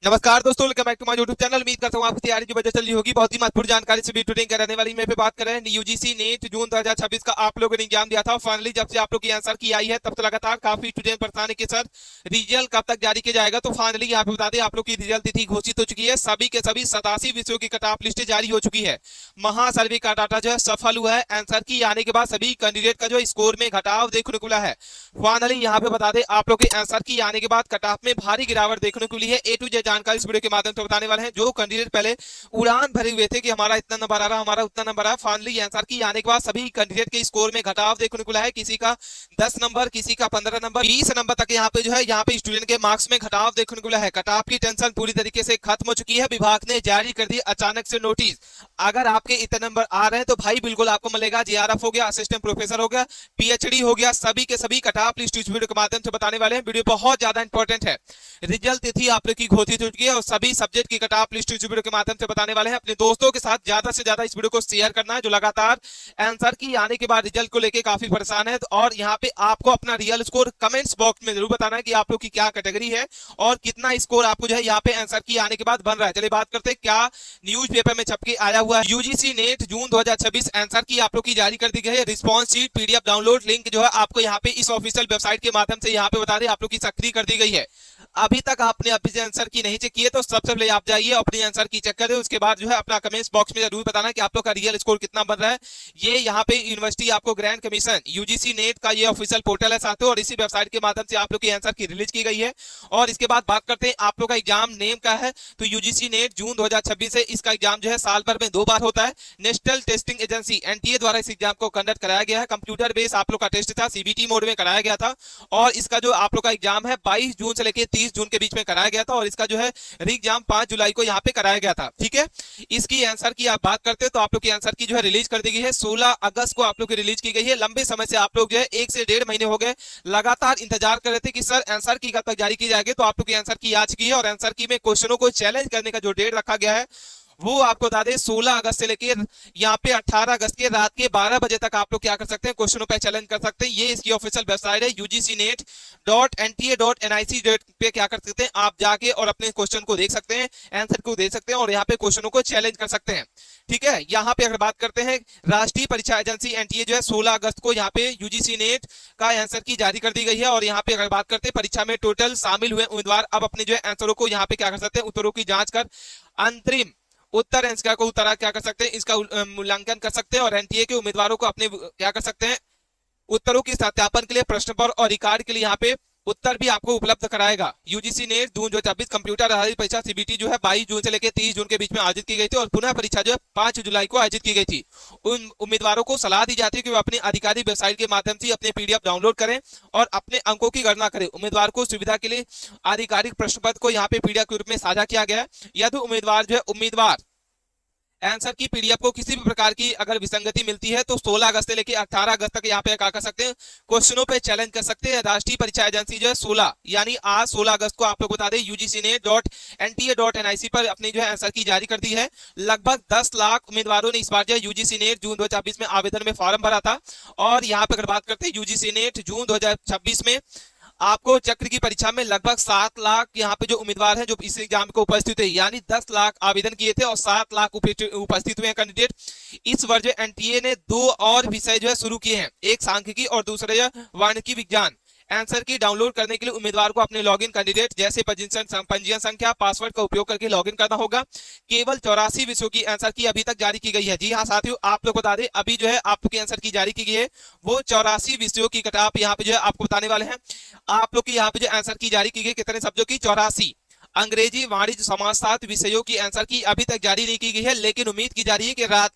नमस्कार दोस्तों, welcome back to my YouTube channel. उम्मीद करता हूँ आपकी तैयारी जो बजट चल रही होगी। बहुत ही महत्वपूर्ण जानकारी से वीडियो ट्रेनिंग करने वाली मैं पे बात कर रहे हैं यूजीसी नेट जून 2026 का आप लोगों ने एग्जाम दिया था। फाइनली जब से आप लोग की आंसर की आई है तब से लगातार काफी स्टूडेंट परेशानी के साथ रिजल्ट कब तक जारी किया जाएगा। तो फाइनली यहाँ पे बता दें आप लोग की रिजल्ट तिथि घोषित हो चुकी है। सभी के सभी 87 विषयों की कट ऑफ लिस्ट जारी हो चुकी है। महासर्वे का डाटा जो है सफल हुआ है। आंसर की आने के बाद सभी कैंडिडेट का जो स्कोर में घटाव देखने को मिला है। फाइनली यहाँ पे बता दें आप लोग के आंसर की आने के बाद कट ऑफ में भारी गिरावट देखने को मिली है। ए टू जेड जानकारी इस वीडियो के माध्यम तो बताने वाले हैं। जो कैंडिडेट पहले उड़ान भरे हुए थे कि हमारा इतना नंबर आ रहा, हमारा उतना नंबर आ रहा, फाइनली आंसर की आने के बाद सभी कैंडिडेट के स्कोर में घटाव देखने को मिला है। किसी का 10 नंबर, किसी का 15 नंबर, 20 नंबर तक यहाँ पे जो है यहाँ पे स्टूडेंट के मार्क्स में घटाव देखने को मिला है। कट ऑफ की टेंशन पूरी तरीके से खत्म हो चुकी है। विभाग ने जारी कर दी अचानक से नोटिस। अगर आपके इतने नंबर आ रहे हैं तो भाई बिल्कुल आपको मिलेगा। जेआरएफ हो गया, असिस्टेंट प्रोफेसर हो गया, पीएचडी हो गया, सभी के सभी कट ऑफ लिस्ट इस वीडियो के माध्यम से बताने वाले हैं। वीडियो बहुत ज्यादा इंपॉर्टेंट है। रिजल्ट तिथि आप लोग की घोषित हो चुकी है और सभी सब्जेक्ट की कट ऑफ लिस्ट इस वीडियो के माध्यम से बताने वाले हैं। अपने दोस्तों के साथ ज्यादा से ज्यादा इस वीडियो को शेयर करना है जो लगातार आंसर की आने के बाद रिजल्ट को लेकर काफी परेशान है। और यहाँ पे आपको अपना रियल स्कोर कमेंट्स बॉक्स में जरूर बताना है कि आप लोग की क्या कैटेगरी है और कितना स्कोर आपको जो है यहाँ पे आंसर की आने के बाद बन रहा है। चलिए बात करते हैं क्या न्यूज पेपर में छपके आया हुआ है। यूजीसी नेट जून 2026 आंसर की आप लोग की जारी कर दी गई है। Response sheet PDF download link जो है आपको यहाँ पे इस ऑफिशियल वेबसाइट के माध्यम से यहाँ पे बता दें आप लोग की सक्रिय कर दी गई है। अभी तक आपने अभी आंसर की नहीं चेक किए तो सबसे पहले आप जाइए अपनी आंसर की चेक करें। उसके बाद जो है अपना कमेंट्स बॉक्स में जरूर बताना कि आप लोग का रियल स्कोर कितना बन रहा है। ये यहाँ पे यूनिवर्सिटी आपको ग्रैंड कमीशन यूजीसी नेट का ये ऑफिशियल पोर्टल है साथियों और इसी वेबसाइट के माध्यम से आप लोग की आंसर की रिलीज की गई है। और इसके बाद बात करते हैं आप लोग का एग्जाम नेम का है तो यूजीसी नेट जून 2026 से इसका एग्जाम जो है साल भर में 2 बार होता है। नेशनल टेस्टिंग एजेंसी एनटीए द्वारा इस एग्जाम को कंडक्ट कराया गया है। कंप्यूटर बेस्ड आप लोग का टेस्ट था, सीबीटी मोड में कराया गया था और इसका जो आप लोग का एग्जाम है 22 जून से लेकर 30 जून के बीच में कराया गया था और इसका जो है री एग्जाम 5 जुलाई को यहाँ पे कराया गया था। ठीक है, इसकी आंसर की आप बात करते हैं तो आप लोग की आंसर की जो है रिलीज कर दी गई है। 16 अगस्त को आप लोग की रिलीज की गई है। लंबे समय से आप लोग जो है 1 से 1.5 महीने हो गए लगातार इंतजार कर रहे थे कि सर आंसर की कब तक जारी की जाएगी। तो आप लोग की आंसर की आ चुकी है और आंसर की में क्वेश्चनों को चैलेंज करने का जो डेट रखा गया है वो आपको बता दें 16 अगस्त से लेकर यहाँ पे 18 अगस्त के रात के 12 बजे तक आप लोग क्या कर सकते हैं, क्वेश्चनों पे चैलेंज कर सकते हैं। ये इसकी ऑफिशियल वेबसाइट है ugcnet.nta.nic पे क्या कर सकते हैं आप जाके और अपने क्वेश्चन को देख सकते हैं, आंसर को देख सकते हैं और यहाँ पे क्वेश्चनों को चैलेंज कर सकते हैं। ठीक है, यहाँ पे अगर बात करते हैं राष्ट्रीय परीक्षा एजेंसी एनटीए जो है 16 अगस्त को यहाँ पे यूजीसी नेट का आंसर की जारी कर दी गई है। और यहाँ पे अगर बात करते हैं परीक्षा में टोटल शामिल हुए उम्मीदवार अब अपने जो है आंसरों को यहाँ पे क्या कर सकते हैं, उत्तरों की जांच कर अंतरिम उत्तर अंक को उतरा क्या कर सकते हैं, इसका मूल्यांकन कर सकते हैं और एनटीए के उम्मीदवारों को अपने क्या कर सकते हैं, उत्तरों की सत्यापन के लिए प्रश्न पत्र और रिकॉर्ड के लिए यहाँ पे उत्तर भी आपको उपलब्ध कराएगा। यूजीसी नेट जून 2026 कंप्यूटर आधारित परीक्षा सीबीटी जो है 22 जून से लेकर 30 जून के बीच में आयोजित की गई थी और पुनः परीक्षा जो है 5 जुलाई को आयोजित की गई थी। उन उम्मीदवारों को सलाह दी जाती है कि वे अपनी आधिकारिक वेबसाइट के माध्यम से अपने पीडीएफ डाउनलोड करें और अपने अंकों की गणना करें। उम्मीदवार को सुविधा के लिए आधिकारिक प्रश्न पत्र को यहाँ पे पीडीएफ के रूप में साझा किया गया है। यदि उम्मीदवार जो है उम्मीदवार आंसर की पीडीएफ को किसी भी प्रकार की अगर विसंगति मिलती है तो 16 अगस्त से लेकर 18 अगस्त तक यहाँ पे क्या कर सकते हैं, क्वेश्चनों पे चैलेंज कर सकते हैं। राष्ट्रीय परीक्षा एजेंसी जो है 16 यानी आज 16 अगस्त को आप लोग बता दें ugcnet.nta.nic पर अपनी जो है आंसर की जारी कर दी है। लगभग 10 लाख उम्मीदवारों ने इस बार जो है यूजीसी नेट जून 2026 में आवेदन में फॉर्म भरा था। और यहाँ पे अगर बात करते हैं यूजीसी नेट जून 2026 में आपको चक्र की परीक्षा में लगभग 7 लाख यहाँ पे जो उम्मीदवार हैं जो इस एग्जाम को उपस्थित है, यानी 10 लाख आवेदन किए थे और 7 लाख उपस्थित हुए हैं कैंडिडेट। इस वर्ष एनटीए ने 2 और विषय जो है शुरू किए हैं, एक सांख्यिकी और दूसरा वानिकी विज्ञान। आंसर की डाउनलोड करने के लिए उम्मीदवार को अपने लॉगिन कैंडिडेट जैसे पंजीयन संख्या पासवर्ड का उपयोग करके लॉगिन करना होगा। केवल 84 विषयों की आंसर की अभी तक जारी की गई है। जी हाँ साथियों, आप लोग बता दें अभी जो है आप लोग की आंसर की जारी की गई है वो 84 विषयों की कटाप यहाँ पे जो है आपको बताने वाले हैं। आप लोग की यहाँ पे जो आंसर की जारी की गई कितने सब्जेक्टों की, 84 अंग्रेजी वाणिज्य समाजशास्त्र विषयों की आंसर की अभी तक जारी नहीं की गई है। लेकिन उम्मीद की जा रही है कि रात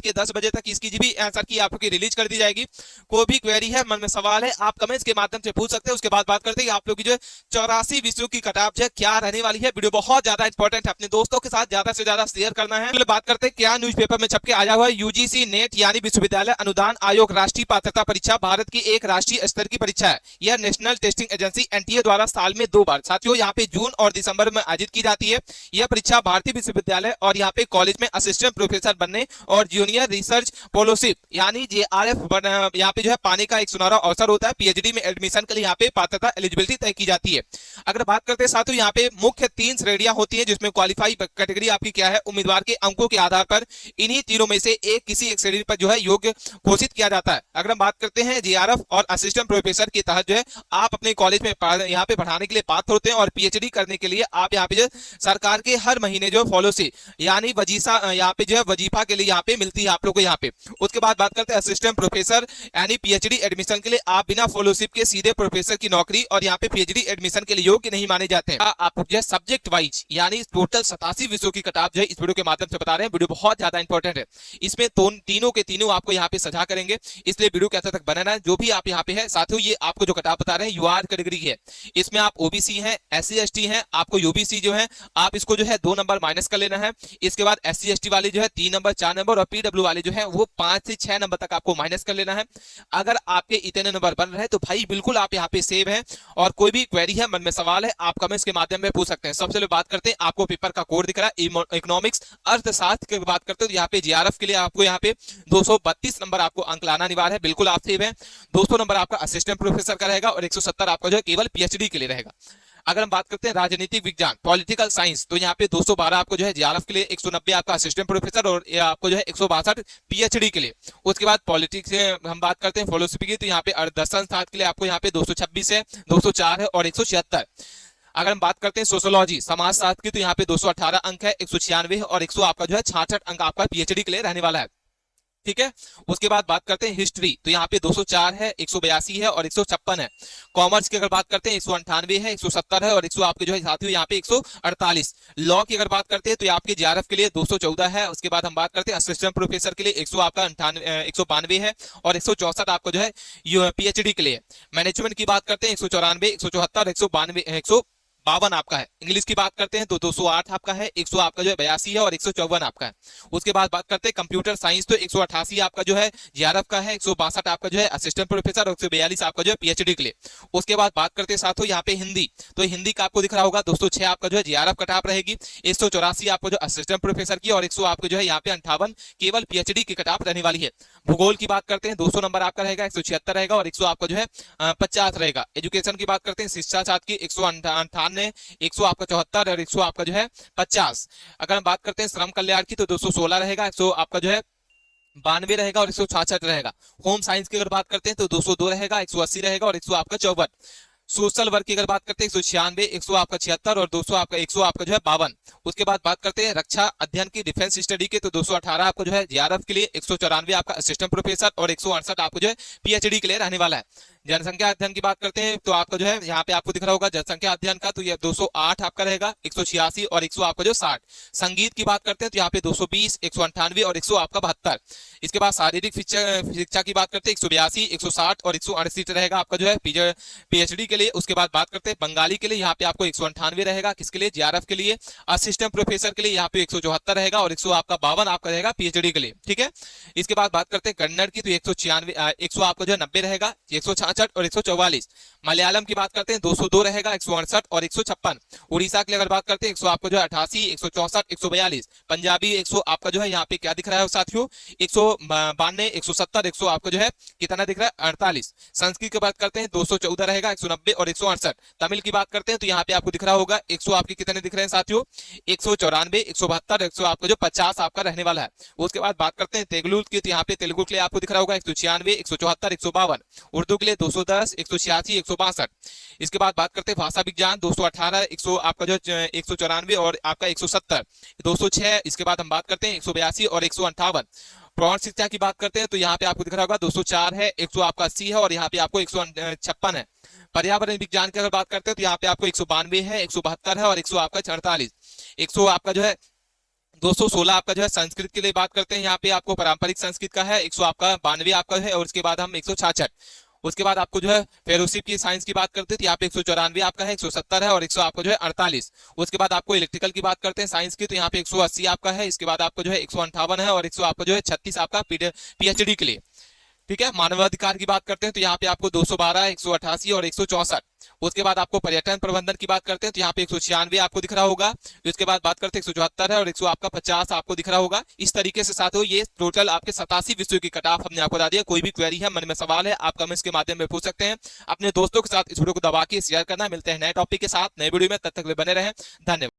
के 10 बजे तक इसकी भी आंसर की आपको रिलीज कर दी जाएगी। कोई भी क्वेरी है, मन में सवाल है, आप कमेंट्स के माध्यम से पूछ सकते हैं। उसके बाद बात करते हैं आप लोग की जो 84 विषयों की कटाप जो क्या रहने वाली है। वीडियो बहुत ज्यादा इंपॉर्टेंट है, अपने दोस्तों के साथ ज्यादा से ज्यादा शेयर करना है। बात करते हैं क्या न्यूज पेपर में छपके आया हुआ है। यूजीसी नेट यानी विश्वविद्यालय अनुदान आयोग राष्ट्रीय पात्रता परीक्षा भारत की एक राष्ट्रीय स्तर की परीक्षा है। यह नेशनल टेस्टिंग एजेंसी एनटीए द्वारा साल में 2 बार साथियों यहाँ पे जून और दिसंबर में आयोजित की जाती है। यह परीक्षा भारतीय विश्वविद्यालय और यहाँ पे कॉलेज में असिस्टेंट प्रोफेसर बनने और जूनियर रिसर्च फेलोशिप यानी JRF यहाँ पे जो है पाने का एक सुनहरा अवसर होता है। पीएचडी में एडमिशन के लिए यहाँ पे पात्रता एलिजिबिलिटी तय की जाती है। अगर बात करते हैं साथियों, यहाँ पे मुख्य 3 श्रेणियां होती हैं जिसमें क्वालिफाई कैटेगरी आपकी क्या है, उम्मीदवार के अंकों के आधार पर इन्हीं तीनों में से किसी एक श्रेणी पर जो है योग्य घोषित किया जाता है। अगर हम बात करते हैं JRF और असिस्टेंट प्रोफेसर के तहत जो है आप अपने कॉलेज में यहाँ पे पढ़ाने के लिए पात्र होते हैं और पीएचडी करने के लिए आप यहाँ पे जो सरकार के हर महीने जो फेलोशिप यानी वजीफा यहाँ पे जो है वजीफा के लिए यहाँ पे मिलती है आप लोग को यहाँ पे। उसके बाद बात करते हैं असिस्टेंट प्रोफेसर यानी पीएचडी एडमिशन के लिए आप बिना फेलोशिप के सीधे प्रोफेसर की नौकरी और यहाँ पे पीएचडी एडमिशन के लिए योग्य नहीं माने जाते हैं। आप जो है सब्जेक्ट वाइज यानी टोटल 87 विषयों की किताब जो है इस वीडियो के माध्यम से बता रहे हैं। वीडियो बहुत ज्यादा इंपॉर्टेंट है, इसमें तीनों के तीनों आपको यहाँ पे सजा करेंगे, इसलिए वीडियो कैसे तक बनाना है। जो भी आप यहाँ पे है साथियों, ये आपको जो किताब बता रहे हैं यूआर कैटेगरी है, इसमें आप ओबीसी हैं, SC ST हैं, आपको यूबीसी जो है आप इसको जो है 2 नंबर माइनस कर लेना है। इसके बाद SC ST वाले जो है 3 नंबर 4 नंबर और पीडब्ल्यू वाले जो है वो 5 से 6 नंबर तक आपको माइनस कर लेना है। अगर आपके इतने नंबर बन रहे हैं तो भाई बिल्कुल आप यहाँ पे सेव है और कोई भी क्वेरी है, मन में सवाल है, आप कमेंट्स के माध्यम में पूछ सकते हैं। सबसे पहले बात करते हैं, आपको पेपर का कोड दिख रहा है इकोनॉमिक्स अर्थशास्त्र की बात करते हैं तो यहाँ पे JRF के लिए आपको यहाँ पे 232 नंबर आपको अंक लाना अनिवार्य है, बिल्कुल आप सेव है। 200 नंबर आपका असिस्टेंट प्रोफेसर का रहेगा और 170 आपका जो है केवल पीएचडी के लिए रहेगा। अगर हम बात करते हैं राजनीतिक विज्ञान पॉलिटिकल साइंस तो यहाँ पे 212 आपको जो है JRF के लिए, 190 आपका असिस्टेंट प्रोफेसर और आपको जो है 162 पीएचडी के लिए। उसके बाद पॉलिटिक्स से हम बात करते हैं फिलोसफी की तो यहाँ पे दर्शन शास्त्र के लिए आपको यहाँ पे 226 है, 204 है और 176। अगर हम बात करते हैं सोशियोलॉजी समाज शास्त्र की तो यहाँ पे 218 अंक है, 196 है और 100 आपका जो है 66 अंक आपका पीएचडी के लिए रहने वाला है। ठीक है, उसके बाद बात करते हैं हिस्ट्री तो यहाँ पे 204 है, 182 है और 156 है। कॉमर्स की अगर बात करते हैं 198 है, 170 है और 100 आपके जो है साथियों यहाँ पे 148। लॉ की अगर बात करते हैं तो यहाँ आपके JRF के लिए 214 है। उसके बाद हम बात करते हैं असिस्टेंट प्रोफेसर के लिए 100 आपका 192 है और 164 आपका जो है पीएचडी के लिए। मैनेजमेंट की बात करते हैं 194, 174, 192, 152 आपका है। इंग्लिश की बात करते हैं तो 208 आपका है, 100 आपका जो है 82 है और 154 आपका है। उसके बाद बात करते हैं कंप्यूटर साइंस तो 188 आपका जो है JRF का है, 162 आपका जो है असिस्टेंट प्रोफेसर और 142 आपका जो है पीएचडी के लिए। उसके बाद बात करते हैं साथियों यहाँ पे हिंदी तो हिंदी का आपको दिख रहा होगा 206 आपका जो है JRF कटाप रहेगी, 184 आपको जो असिस्टेंट प्रोफेसर की और 100 आपको जो है यहाँ पे 58 केवल पीएचडी की कटाप रहने वाली है। भूगोल की बात करते हैं 200 नंबर आपका रहेगा, 176 रहेगा और 100 आपका जो है 50 रहेगा। एजुकेशन की बात करते हैं शिक्षा शास्त्र की 198, 100 आपका 74 और 100 आपका जो है 50। अगर हम बात करते हैं श्रम कल्याण की तो 216 रहेगा, 100 आपका जो है 92 रहेगा और 166 रहेगा। होम साइंस की अगर बात करते हैं तो 202 रहेगा, 180 रहेगा और 100 आपका 54। सोशल वर्क की अगर बात करते हैं 196, 100 आपका 76 और 200 आपका 100 आपका जो है 52। उसके बाद बात करते हैं रक्षा अध्ययन की डिफेंस स्टडी के तो 218 आपको जो है JRF के लिए, 194 आपका असिस्टेंट प्रोफेसर और 168 आपको जो है पीएचडी के लिए रहने वाला है। जनसंख्या अध्ययन की बात करते हैं तो आपका जो है यहाँ पे आपको दिख रहा होगा जनसंख्या अध्ययन का तो ये 208 आपका रहेगा, 186 और 100 आपका जो 60। संगीत की बात करते हैं तो यहाँ पे 220, 198 और 100 आपका 72। इसके बाद शारीरिक शिक्षा की बात करते हैं 182, 160 और 168 रहेगा आपका जो है पीएचडी के लिए। उसके बाद बात करते हैं बंगाली के लिए, यहाँ पे आपको 198 रहेगा, किसके लिए, JRF के लिए। असिस्टेंट प्रोफेसर के लिए यहाँ पे 174 रहेगा और 100 आपका 52 आपका रहेगा पीएचडी के लिए। ठीक है, इसके बाद बात करते हैं कन्नड़ की तो 196, 100 आपका जो है 90 रहेगा, 166 और 144। मलयालम की बात करते हैं 202 रहेगा, 168 और 156। उड़ीसा के लिए अगर बात करते हैं 100 आपका जो है 88, 164, 142। पंजाबी 100 आपका जो है यहाँ पे क्या दिख रहा है साथियों 192, 170, 100 आपका जो है कितना दिख रहा है 48। संस्कृत की बात करते हैं 214 रहेगा, 190 और 168। तमिल की बात करते हैं तो यहाँ पे आपको दिख रहा होगा 100 आपके कितने दिख रहे हैं साथियों 194, 172, 100 आपका जो 50 आपका रहने वाला है। उसके बाद बात करते हैं तेलुगु की तो यहाँ पे तेलुगु के लिए आपको दिख रहा होगा 196, 174, 152। उर्दू के लिए 210, 186, 162। इसके बाद बात करते हैं भाषा विज्ञान 218, 100 आपका जो 194 और आपका 170, 206। इसके बाद हम बात करते हैं 182 और 158। प्रौढ़ शिक्षा की बात करते हैं तो यहाँ पे आपको दिख रहा होगा 204 है, 100 आपका 80 है और यहाँ पे आपको 156 है। पर्यावरण विज्ञान की अगर बात करते हैं तो यहाँ पे आपको 192 है, 172 है और 100 आपका 48। 100 आपका जो है 216 आपका जो है संस्कृत के लिए बात करते हैं यहाँ पे आपको पारंपरिक संस्कृत का है, 100 आपका 92 आपका है और उसके बाद हम 166। उसके बाद आपको जो है फेलोशिप की साइंस की बात करते हैं तो यहाँ पे 194 आपका है, 170 है और 100 आपको जो है 48। उसके बाद आपको इलेक्ट्रिकल की बात करते हैं साइंस की तो यहाँ पे 180 आपका है, इसके बाद आपको जो है 158 है और 100 आपको जो है 36 आपका पीएचडी के लिए। ठीक है, मानवाधिकार की बात करते हैं तो यहाँ पे आपको 212, 188 और 164। उसके बाद आपको पर्यटन प्रबंधन की बात करते हैं तो यहाँ पे 196 आपको दिख रहा होगा। उसके बाद बात करते हैं 174 है और 150 आपको दिख रहा होगा। इस तरीके से साथियों ये टोटल आपके 87 विषयों की कट ऑफ हमने आपको बता दिया। कोई भी क्वेरी है, मन में सवाल है, आप कमेंट्स के माध्यम में पूछ सकते हैं। अपने दोस्तों के साथ इस वीडियो को दबा के शेयर करना। मिलते हैं नए टॉपिक के साथ नए वीडियो में, तब तक के लिए बने रहें। धन्यवाद।